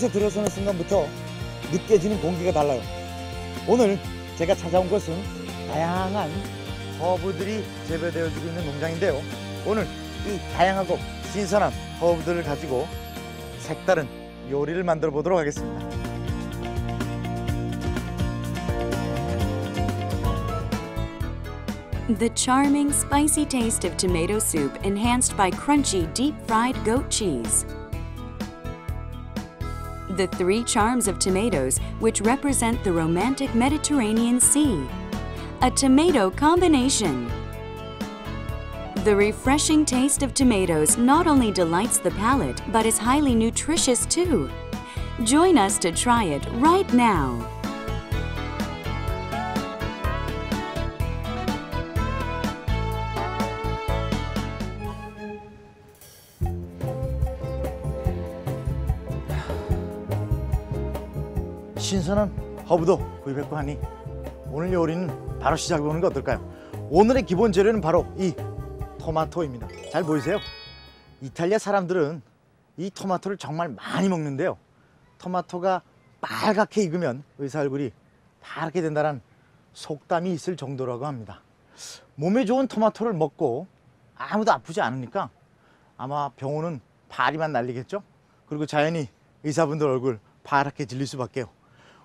가게에서 들어서는 순간부터 느껴지는 공기가 달라요. 오늘 제가 찾아온 곳은 다양한 허브들이 재배되어지고 있는 농장인데요. 오늘 이 다양하고 신선한 허브들을 가지고 색다른 요리를 만들어 보도록 하겠습니다. The charming, spicy taste of tomato soup enhanced by crunchy, deep-fried goat cheese. The three charms of tomatoes, which represent the romantic Mediterranean Sea. A tomato combination. The refreshing taste of tomatoes not only delights the palate, but is highly nutritious too. Join us to try it right now. 신선한 허브도 구입했고 하니 오늘 요리는 바로 시작해보는 게 어떨까요? 오늘의 기본 재료는 바로 이 토마토입니다. 잘 보이세요? 이탈리아 사람들은 이 토마토를 정말 많이 먹는데요. 토마토가 빨갛게 익으면 의사 얼굴이 파랗게 된다는 속담이 있을 정도라고 합니다. 몸에 좋은 토마토를 먹고 아무도 아프지 않으니까 아마 병원은 파리만 날리겠죠? 그리고 자연히 의사분들 얼굴 파랗게 질릴 수밖에요.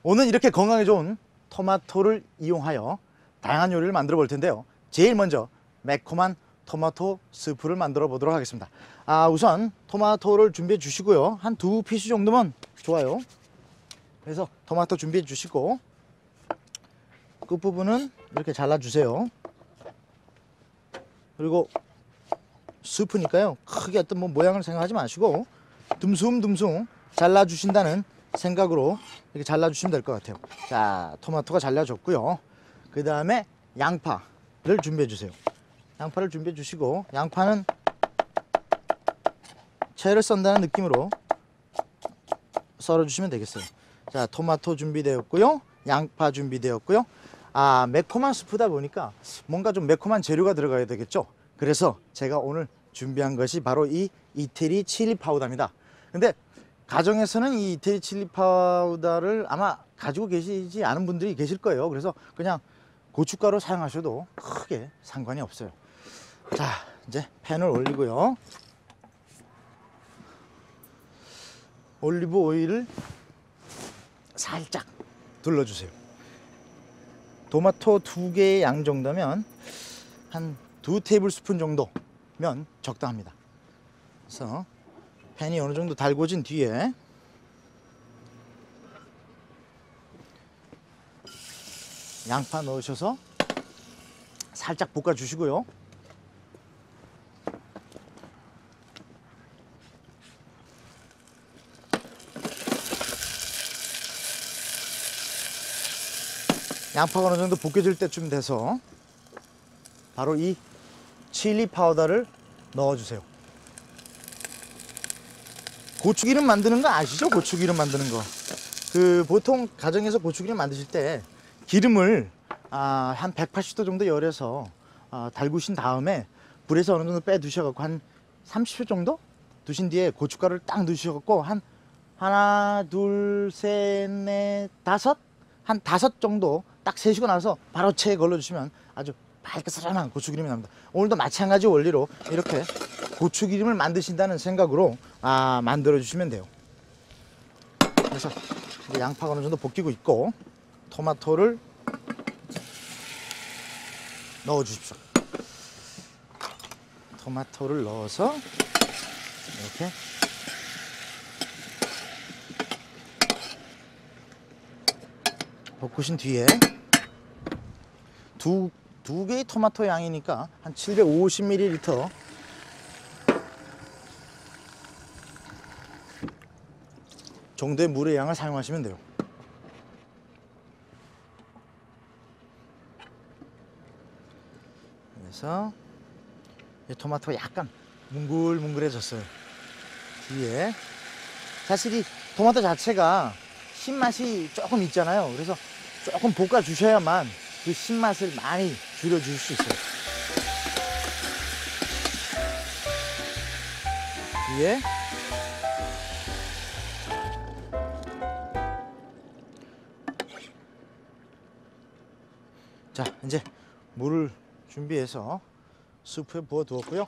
오늘 이렇게 건강에 좋은 토마토를 이용하여 다양한 요리를 만들어 볼 텐데요. 제일 먼저 매콤한 토마토 스프를 만들어 보도록 하겠습니다. 우선 토마토를 준비해 주시고요. 한 2피스 정도면 좋아요. 그래서 토마토 준비해 주시고 끝부분은 이렇게 잘라 주세요. 그리고 스프니까요, 크게 어떤 모양을 생각하지 마시고 듬숭듬숭 잘라 주신다는 생각으로 이렇게 잘라주시면 될 것 같아요. 자, 토마토가 잘라졌고요. 그 다음에 양파를 준비해 주세요. 양파를 준비해 주시고, 양파는 채를 썬다는 느낌으로 썰어 주시면 되겠어요. 자, 토마토 준비되었고요. 양파 준비되었고요. 매콤한 스프다 보니까 뭔가 좀 매콤한 재료가 들어가야 되겠죠. 그래서 제가 오늘 준비한 것이 바로 이 이태리 칠리 파우더입니다. 근데 가정에서는 이 이태리 칠리 파우더를 아마 가지고 계시지 않은 분들이 계실 거예요. 그래서 그냥 고춧가루 사용하셔도 크게 상관이 없어요. 자, 이제 팬을 올리고요. 올리브 오일을 살짝 둘러주세요. 토마토 2개의 양 정도면 한 2테이블스푼 정도면 적당합니다. 그래서 팬이 어느 정도 달궈진 뒤에 양파 넣으셔서 살짝 볶아 주시고요. 양파가 어느 정도 볶여질 때쯤 돼서 바로 이 칠리 파우더를 넣어주세요. 고추기름 만드는 거 아시죠? 고추기름 만드는 거. 보통 가정에서 고추기름 만드실 때 기름을 한 180도 정도 열에서 달구신 다음에 불에서 어느 정도 빼 두셔갖고 한 30초 정도 두신 뒤에 고춧가루를 딱 넣으셔갖고 한 하나, 둘, 셋, 넷, 다섯? 한 5 정도 딱 세시고 나서 바로 체에 걸러주시면 아주 밝게 사장한 고추기름이 납니다. 오늘도 마찬가지 원리로 이렇게 고추기름을 만드신다는 생각으로 만들어 주시면 돼요. 그래서 이제 양파가 어느 정도 볶이고 있고 토마토를 넣어 주십시오. 토마토를 넣어서 이렇게 볶으신 뒤에 두 개의 토마토 양이니까 한 750ml 정도의 물의 양을 사용하시면 돼요. 그래서 이 토마토가 약간 뭉글뭉글해졌어요. 뒤에 사실 이 토마토 자체가 신맛이 조금 있잖아요. 그래서 조금 볶아 주셔야만 그 신맛을 많이 줄여 주실 수 있어요. 뒤에 자, 이제 물을 준비해서 스프에 부어 두었고요.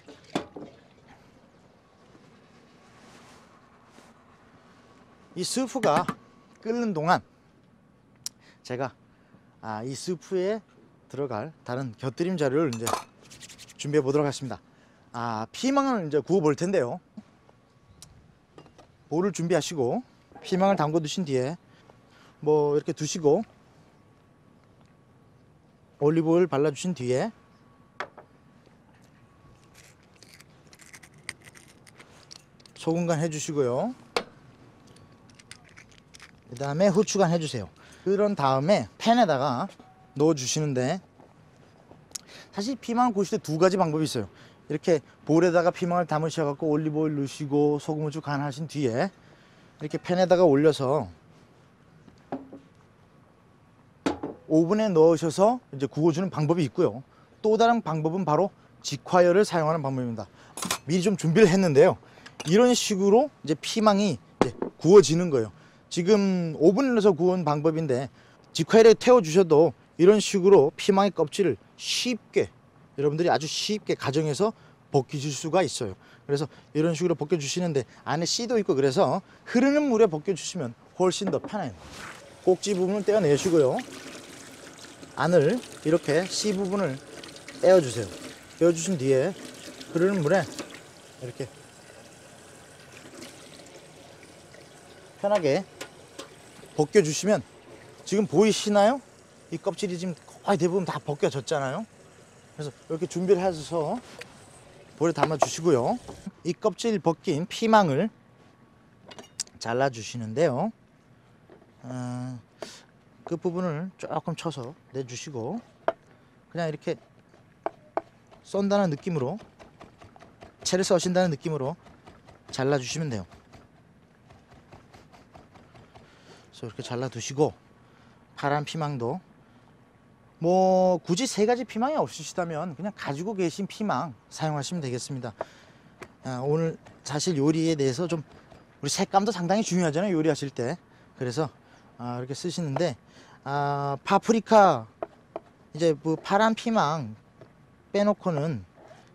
이 스프가 끓는 동안 제가 이 스프에 들어갈 다른 곁들임 재료를 이제 준비해 보도록 하겠습니다. 피망을 이제 구워 볼 텐데요. 볼을 준비하시고 피망을 담궈 두신 뒤에 뭐 이렇게 두시고 올리브오일 발라 주신 뒤에 소금 간 해주시고요. 그 다음에 후추 간 해주세요. 그런 다음에 팬에다가 넣어 주시는데, 사실 피망을 구우실 때 두 가지 방법이 있어요. 이렇게 볼에다가 피망을 담으셔 갖고 올리브오일 넣으시고 소금 후추 간 하신 뒤에 이렇게 팬에다가 올려서 오븐에 넣으셔서 이제 구워주는 방법이 있고요. 또 다른 방법은 바로 직화열을 사용하는 방법입니다. 미리 좀 준비를 했는데요. 이런 식으로 이제 피망이 이제 구워지는 거예요. 지금 오븐에 넣어서 구운 방법인데 직화열에 태워주셔도 이런 식으로 피망의 껍질을 쉽게, 여러분들이 아주 쉽게 가정에서 벗기실 수가 있어요. 그래서 이런 식으로 벗겨주시는데 안에 씨도 있고 그래서 흐르는 물에 벗겨주시면 훨씬 더 편해요. 꼭지 부분을 떼어내시고요. 안을 이렇게 씨 부분을 떼어주세요. 떼어주신 뒤에 흐르는 물에 이렇게 편하게 벗겨주시면, 지금 보이시나요? 이 껍질이 지금 거의 대부분 다 벗겨졌잖아요. 그래서 이렇게 준비를 해서 볼에 담아 주시고요. 이 껍질 벗긴 피망을 잘라 주시는데요. 그 부분을 조금 쳐서 내주시고 그냥 이렇게 썬다는 느낌으로, 채를 써신다는 느낌으로 잘라 주시면 돼요. 그래서 이렇게 잘라 두시고, 파란 피망도 뭐 굳이 세 가지 피망이 없으시다면 그냥 가지고 계신 피망 사용하시면 되겠습니다. 오늘 사실 요리에 대해서 좀, 우리 색감도 상당히 중요하잖아요, 요리하실 때. 그래서 이렇게 쓰시는데, 파프리카, 이제 그 파란 피망 빼놓고는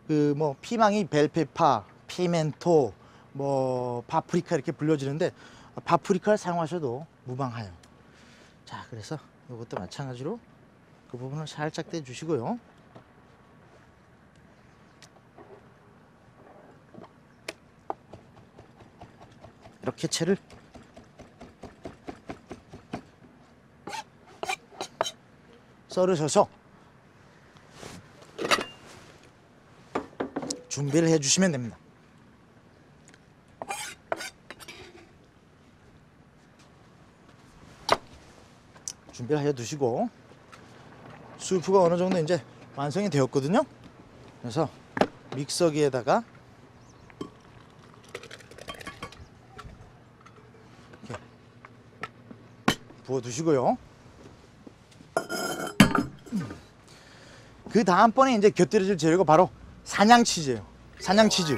그 뭐 피망이 벨페파, 피멘토, 뭐 파프리카 이렇게 불려지는데 파프리카를 사용하셔도 무방해요. 자, 그래서 이것도 마찬가지로 그 부분을 살짝 떼주시고요. 이렇게 채를 썰으셔서 준비를 해주시면 됩니다. 준비를 해 두시고, 수프가 어느 정도 이제 완성이 되었거든요. 그래서 믹서기에다가 이렇게 부어 두시고요. 그 다음번에 이제 곁들여질 재료가 바로 사냥치즈예요. 사냥치즈,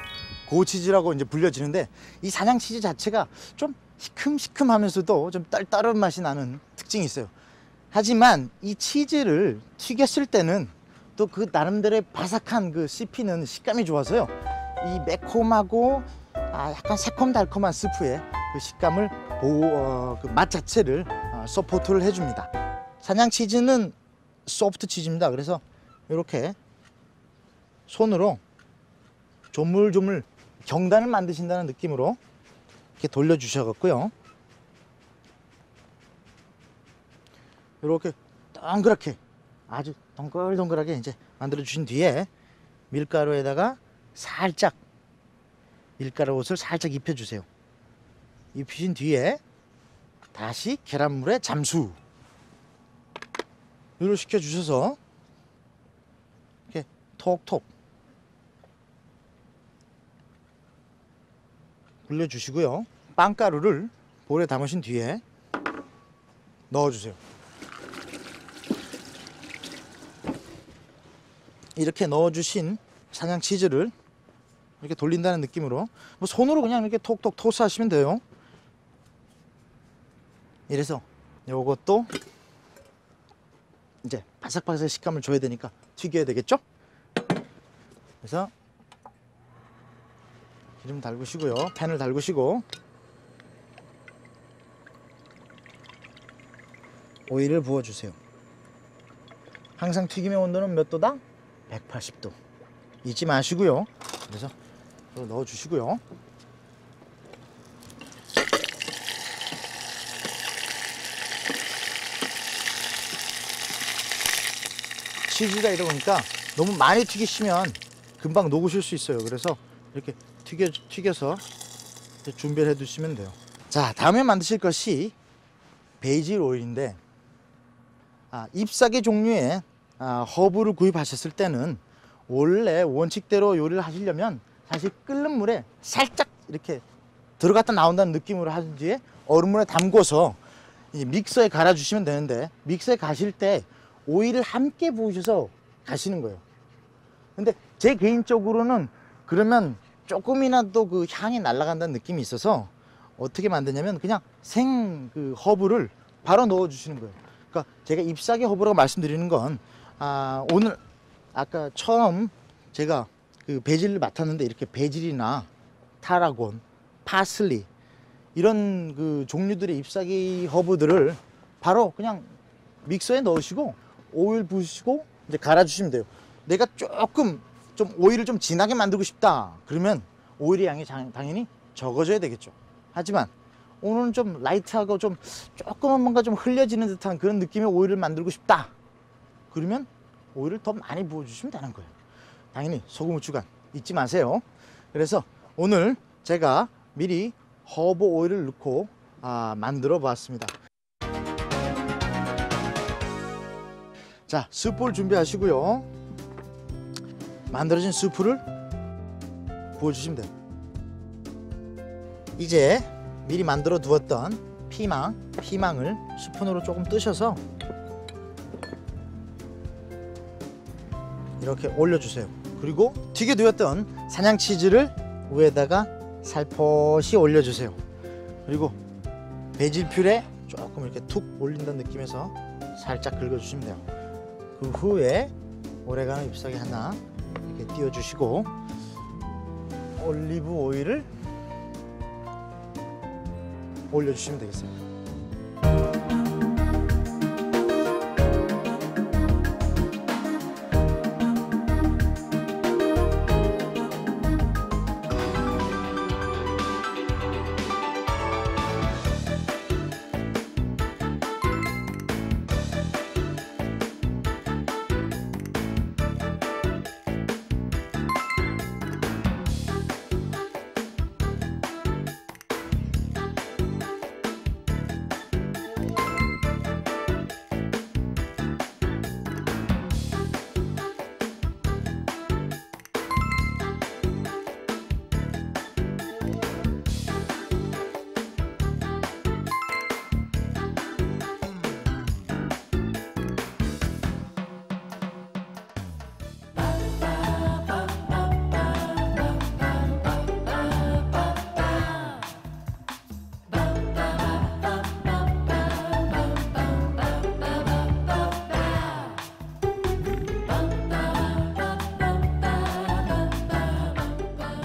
고치즈라고 이제 불려지는데, 이 사냥치즈 자체가 좀 시큼시큼하면서도 좀 딸따른 맛이 나는 특징이 있어요. 하지만 이 치즈를 튀겼을 때는 또 그 나름대로의 바삭한 그 씹히는 식감이 좋아서요, 이 매콤하고 약간 새콤달콤한 스프의 그 식감을 그 맛 자체를 서포트를 해줍니다. 사냥치즈는 소프트 치즈입니다. 그래서 이렇게 손으로 조물조물 경단을 만드신다는 느낌으로 이렇게 돌려주셔갖고요, 이렇게 동그랗게, 아주 동글동글하게 이제 만들어 주신 뒤에 밀가루에다가 살짝, 밀가루 옷을 살짝 입혀 주세요. 입히신 뒤에 다시 계란물에 잠수 를 시켜 주셔서 이렇게 톡톡 불려 주시고요. 빵가루를 볼에 담으신 뒤에 넣어 주세요. 이렇게 넣어 주신 사냥 치즈를 이렇게 돌린다는 느낌으로, 뭐 손으로 그냥 이렇게 톡톡 토스 하시면 돼요. 이래서 요것도 이제 바삭바삭 식감을 줘야 되니까 튀겨야 되겠죠? 그래서 기름 달구시고요. 팬을 달구시고 오일을 부어주세요. 항상 튀김의 온도는 몇 도다? 180도. 잊지 마시고요. 그래서 이걸 넣어주시고요. 치즈가 이러니까 너무 많이 튀기시면 금방 녹으실 수 있어요. 그래서 이렇게 튀겨서 준비를 해 두시면 돼요. 자, 다음에 만드실 것이 베이질 오일인데 잎사귀 종류의 허브를 구입하셨을 때는 원래 원칙대로 요리를 하시려면 사실 끓는 물에 살짝 이렇게 들어갔다 나온다는 느낌으로 하신 뒤에 얼음물에 담궈서 이 믹서에 갈아 주시면 되는데, 믹서에 가실 때 오일을 함께 부으셔서 가시는 거예요. 근데 제 개인적으로는 그러면 조금이라도 그 향이 날아간다는 느낌이 있어서 어떻게 만드냐면 그냥 생 그 허브를 바로 넣어 주시는 거예요. 그러니까 제가 잎사귀 허브라고 말씀드리는 건 오늘 아까 처음 제가 그 베질을 맡았는데 이렇게 베질이나 타라곤, 파슬리 이런 그 종류들의 잎사귀 허브들을 바로 그냥 믹서에 넣으시고 오일 부으시고 이제 갈아 주시면 돼요. 내가 조금 좀 오일을 좀 진하게 만들고 싶다 그러면 오일의 양이 당연히 적어져야 되겠죠. 하지만 오늘은 좀 라이트하고 좀 조금은 뭔가 좀 흘려지는 듯한 그런 느낌의 오일을 만들고 싶다 그러면 오일을 더 많이 부어주시면 되는 거예요. 당연히 소금, 후추간 잊지 마세요. 그래서 오늘 제가 미리 허브 오일을 넣고 만들어 보았습니다. 자, 스프를 준비하시고요. 만들어진 스프를 부어주시면 돼요. 이제 미리 만들어 두었던 피망을 스푼으로 조금 뜨셔서 이렇게 올려주세요. 그리고 튀겨두었던 사냥치즈를 위에다가 살포시 올려주세요. 그리고 베질 퓨레 조금 이렇게 툭 올린다는 느낌에서 살짝 긁어주시면 돼요. 그 후에 오레가노 잎사귀 하나 이렇게 띄워주시고 올리브 오일을 올려주시면 되겠어요.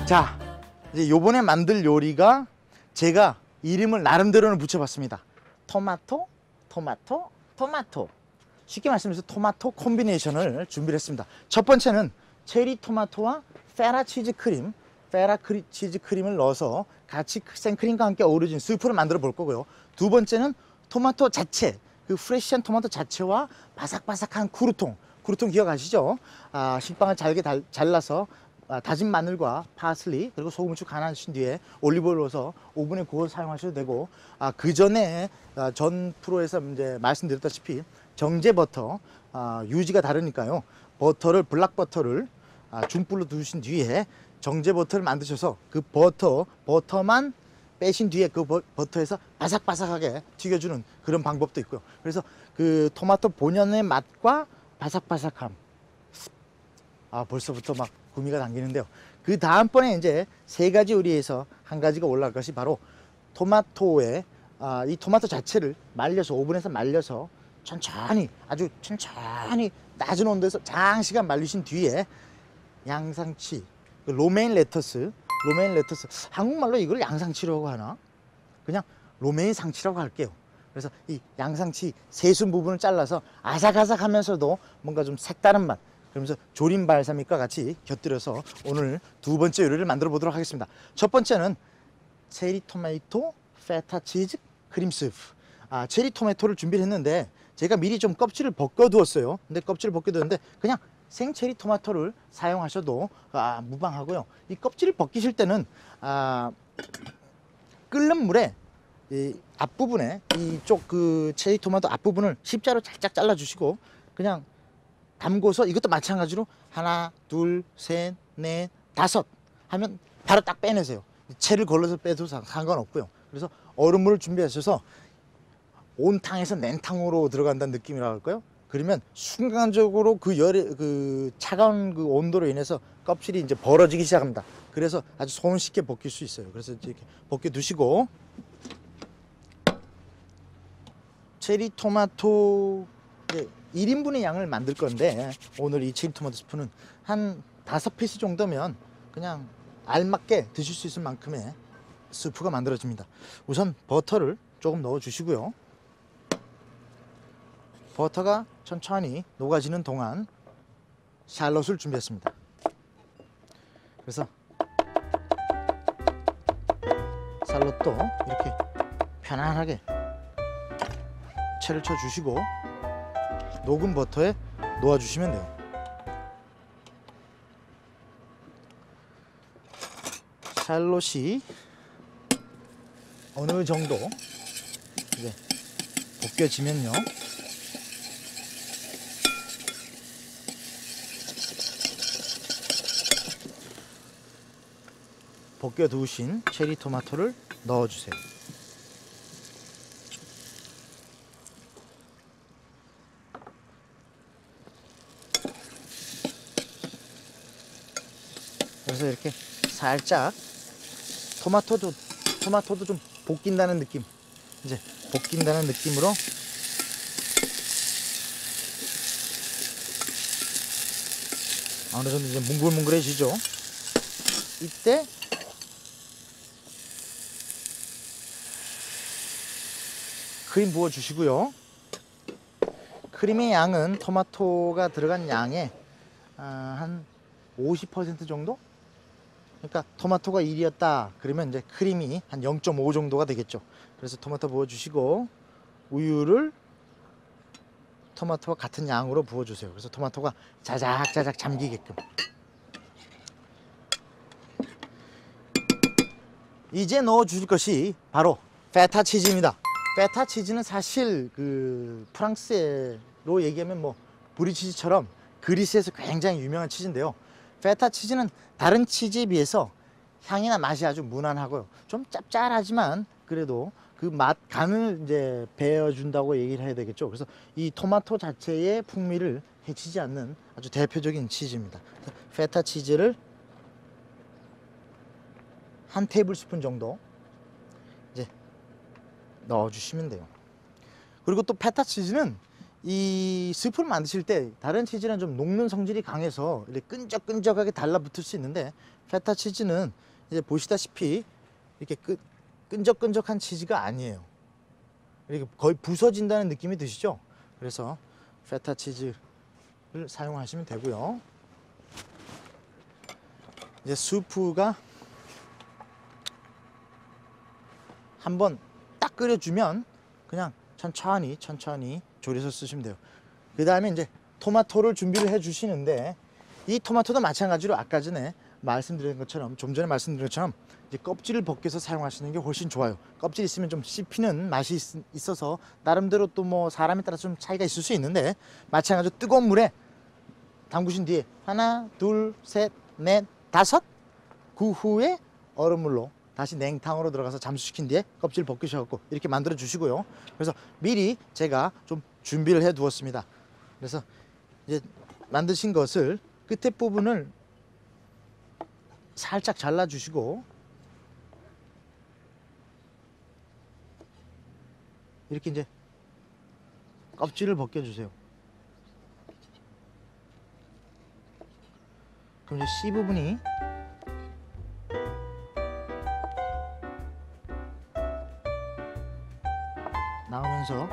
자, 이제 요번에 만들 요리가 제가 이름을 나름대로는 붙여봤습니다. 토마토. 쉽게 말씀해서 토마토 콤비네이션을 준비를 했습니다. 첫 번째는 체리 토마토와 페라 치즈 크림을 넣어서 같이 생크림과 함께 어우러진 스프를 만들어 볼 거고요. 두 번째는 토마토 자체, 그 프레시한 토마토 자체와 바삭바삭한 크루통 기억하시죠? 식빵을 잘게 잘라서 다진 마늘과 파슬리 그리고 소금, 후추 간하신 뒤에 올리브오일 넣어서 오븐에 구워서 사용하셔도 되고, 그 전에 전 프로에서 이제 말씀드렸다시피 정제 버터, 유지가 다르니까요. 블락 버터를 중불로 두신 뒤에 정제 버터를 만드셔서 그 버터만 빼신 뒤에 그 버터에서 바삭바삭하게 튀겨주는 그런 방법도 있고요. 그래서 그 토마토 본연의 맛과 바삭바삭함, 벌써부터 막 구미가 당기는데요. 그 다음번에 이제 세 가지 요리에서 한 가지가 올라갈 것이 바로 토마토에 이 토마토 자체를 말려서 오븐에서 말려서 천천히, 아주 천천히 낮은 온도에서 장시간 말리신 뒤에 양상치, 그 로메인 레터스, 한국말로 이걸 양상치라고 하나? 그냥 로메인 상치라고 할게요. 그래서 이 양상치 세순 부분을 잘라서 아삭아삭하면서도 뭔가 좀 색다른 맛, 그러면서 조림 발사믹과 같이 곁들여서 오늘 두 번째 요리를 만들어 보도록 하겠습니다. 첫 번째는 체리 토마토 페타 치즈 크림 스프. 체리 토마토를 준비를 했는데 제가 미리 좀 껍질을 벗겨 두었어요. 근데 껍질을 벗겨 두었는데 그냥 생체리 토마토를 사용하셔도 무방하고요. 이 껍질을 벗기실 때는 끓는 물에 이 앞부분에 이쪽 그 체리 토마토 앞부분을 십자로 살짝 잘라 주시고 그냥 담궈서 이것도 마찬가지로 하나, 둘, 셋, 넷, 다섯 하면 바로 딱 빼내세요. 채를 걸러서 빼도 상관없고요. 그래서 얼음물을 준비하셔서 온탕에서 냉탕으로 들어간다는 느낌이라 할까요? 그러면 순간적으로 그 차가운 그 온도로 인해서 껍질이 이제 벌어지기 시작합니다. 그래서 아주 손쉽게 벗길 수 있어요. 그래서 이렇게 벗겨 두시고 체리 토마토 1인분의 양을 만들 건데 오늘 이 체리 토마토 스프는 한 5피스 정도면 그냥 알맞게 드실 수 있을 만큼의 스프가 만들어집니다. 우선 버터를 조금 넣어 주시고요. 버터가 천천히 녹아지는 동안 샬롯을 준비했습니다. 그래서 샬롯도 이렇게 편안하게 채를 쳐 주시고 녹은 버터에 놓아 주시면 돼요. 샬롯이 어느 정도 이제 벗겨지면요, 벗겨 두신 체리 토마토를 넣어 주세요. 그래서 이렇게 살짝 토마토도 좀 볶인다는 느낌, 이제 볶인다는 느낌으로 어느 정도 이제 뭉글뭉글해지죠. 이때 크림 부어 주시고요. 크림의 양은 토마토가 들어간 양의 한 50% 정도? 그러니까 토마토가 1이었다 그러면 이제 크림이 한 0.5 정도가 되겠죠. 그래서 토마토 부어 주시고 우유를 토마토와 같은 양으로 부어 주세요. 그래서 토마토가 자작자작 잠기게끔. 이제 넣어 주실 것이 바로 페타 치즈입니다. 페타 치즈는 사실 그 프랑스로 얘기하면 뭐 브리치즈처럼 그리스에서 굉장히 유명한 치즈인데요. 페타 치즈는 다른 치즈에 비해서 향이나 맛이 아주 무난하고요. 좀 짭짤하지만 그래도 그 맛 간을 이제 배워준다고 얘기를 해야 되겠죠. 그래서 이 토마토 자체의 풍미를 해치지 않는 아주 대표적인 치즈입니다. 페타 치즈를 한 테이블 스푼 정도 이제 넣어주시면 돼요. 그리고 또 페타 치즈는 이 스프를 만드실 때 다른 치즈는 좀 녹는 성질이 강해서 이렇게 끈적끈적하게 달라붙을 수 있는데 페타 치즈는 이제 보시다시피 이렇게 끈적끈적한 치즈가 아니에요. 이렇게 거의 부서진다는 느낌이 드시죠? 그래서 페타 치즈를 사용하시면 되고요. 이제 스프가 한번 딱 끓여주면 그냥 천천히 졸여서 쓰시면 돼요. 그 다음에 이제 토마토를 준비를 해 주시는데 이 토마토도 마찬가지로 아까 전에 말씀드린 것처럼 좀 전에 말씀드린 것처럼 이제 껍질을 벗겨서 사용하시는 게 훨씬 좋아요. 껍질 있으면 좀 씹히는 맛이 있어서 나름대로 또 뭐 사람에 따라 좀 차이가 있을 수 있는데 마찬가지로 뜨거운 물에 담그신 뒤에 하나, 둘, 셋, 넷, 다섯 그 후에 얼음물로 다시 냉탕으로 들어가서 잠수시킨 뒤에 껍질 벗기셔갖고 이렇게 만들어 주시고요. 그래서 미리 제가 좀 준비를 해 두었습니다. 그래서 이제 만드신 것을 끝에 부분을 살짝 잘라 주시고 이렇게 이제 껍질을 벗겨주세요. 그럼 이제 씨 부분이 나오면서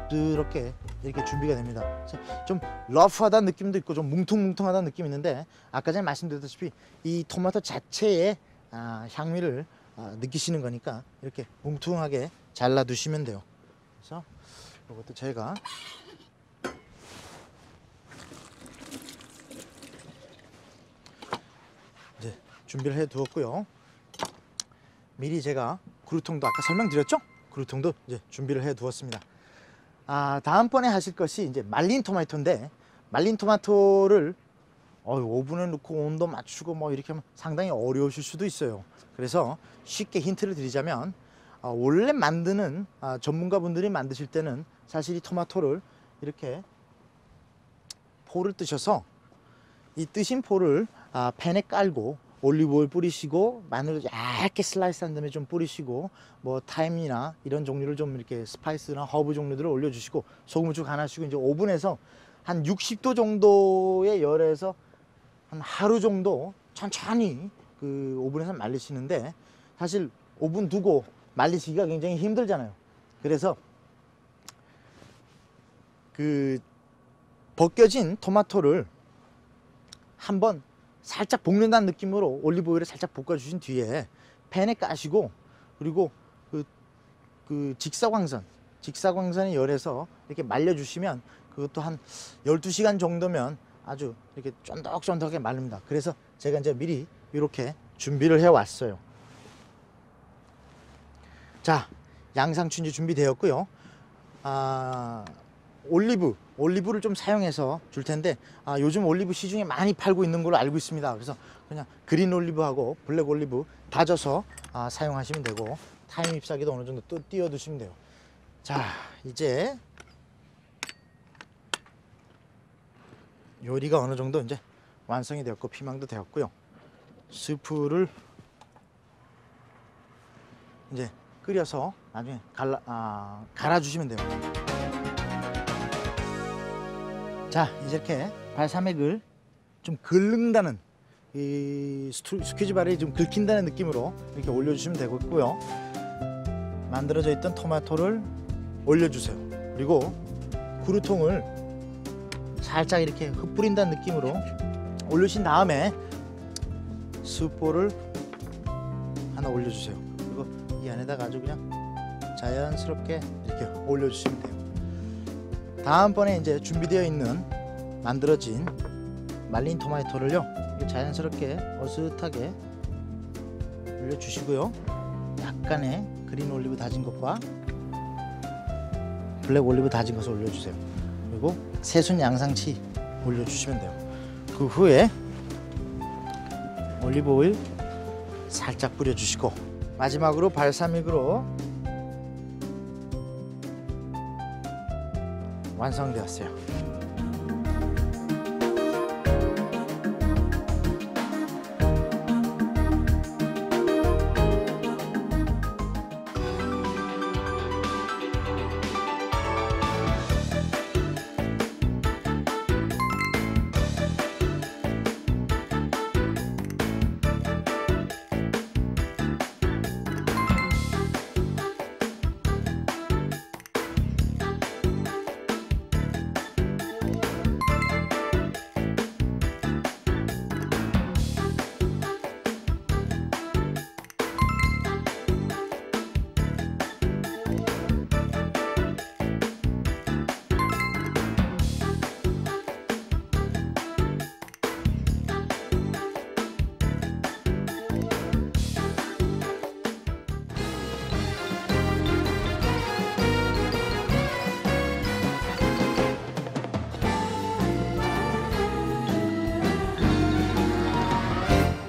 부드럽게 이렇게 준비가 됩니다. 좀 러프하다는 느낌도 있고 좀 뭉퉁뭉퉁하다는 느낌이 있는데 아까 전에 말씀드렸다시피 이 토마토 자체의 향미를 느끼시는 거니까 이렇게 뭉퉁하게 잘라 두시면 돼요. 그래서 이것도 제가 이제 준비를 해 두었고요. 미리 제가 그루통도 아까 설명드렸죠? 그루통도 이제 준비를 해 두었습니다. 다음번에 하실 것이 이제 말린 토마토인데, 말린 토마토를 오븐에 넣고 온도 맞추고 뭐 이렇게 하면 상당히 어려우실 수도 있어요. 그래서 쉽게 힌트를 드리자면, 원래 만드는 전문가분들이 만드실 때는 사실 이 토마토를 이렇게 포를 뜨셔서 이 뜨신 포를 팬에 깔고 올리브오일 뿌리시고 마늘을 얇게 슬라이스한 다음에 좀 뿌리시고 뭐 타임이나 이런 종류를 좀 이렇게 스파이스나 허브 종류들을 올려주시고 소금을 쭉 간하시고 이제 오븐에서 한 60도 정도의 열에서 한 하루 정도 천천히 그 오븐에서 말리시는데, 사실 오븐 두고 말리시기가 굉장히 힘들잖아요. 그래서 그 벗겨진 토마토를 한번 살짝 볶는다는 느낌으로 올리브오일에 살짝 볶아주신 뒤에 팬에 까시고, 그리고 그 직사광선의 열에서 이렇게 말려주시면 그것도 한 12시간 정도면 아주 이렇게 쫀득쫀득하게 말립니다. 그래서 제가 이제 미리 이렇게 준비를 해 왔어요. 자, 양상추 준비되었고요. 올리브를 좀 사용해서 줄 텐데, 요즘 올리브 시중에 많이 팔고 있는 걸로 알고 있습니다. 그래서 그냥 그린 올리브하고 블랙 올리브 다져서 사용하시면 되고, 타임 잎사귀도 어느 정도 또 띄워 두시면 돼요. 자, 이제 요리가 어느 정도 이제 완성이 되었고 피망도 되었고요. 스프를 이제 끓여서 나중에 갈아주시면 돼요. 자, 이제 이렇게 발사믹을 좀 긁는다는, 이 스퀴즈바를 좀 긁힌다는 느낌으로 이렇게 올려주시면 되고요. 만들어져 있던 토마토를 올려주세요. 그리고 그루통을 살짝 이렇게 흩뿌린다는 느낌으로 올리신 다음에 스프를 하나 올려주세요. 그리고 이 안에다가 아주 그냥 자연스럽게 이렇게 올려주시면 돼요. 다음번에 이제 준비되어 있는 만들어진 말린 토마토를요 자연스럽게 어슷하게 올려주시고요. 약간의 그린 올리브 다진 것과 블랙 올리브 다진 것을 올려주세요. 그리고 새순 양상치 올려주시면 돼요. 그 후에 올리브 오일 살짝 뿌려주시고 마지막으로 발사믹으로 완성되었어요.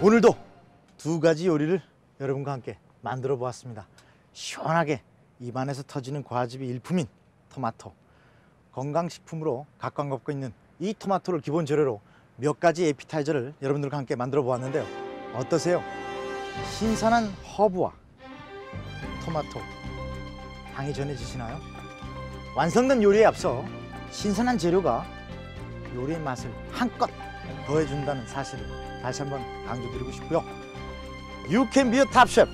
오늘도 두 가지 요리를 여러분과 함께 만들어 보았습니다. 시원하게 입안에서 터지는 과즙이 일품인 토마토, 건강식품으로 각광받고 있는 이 토마토를 기본 재료로 몇 가지 에피타이저를 여러분들과 함께 만들어 보았는데요. 어떠세요? 신선한 허브와 토마토 향이 전해지시나요? 완성된 요리에 앞서 신선한 재료가 요리의 맛을 한껏 더해준다는 사실을 다시 한번 강조드리고 싶고요. You can be a top chef.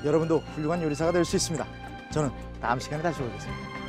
여러분도 훌륭한 요리사가 될 수 있습니다. 저는 다음 시간에 다시 오겠습니다.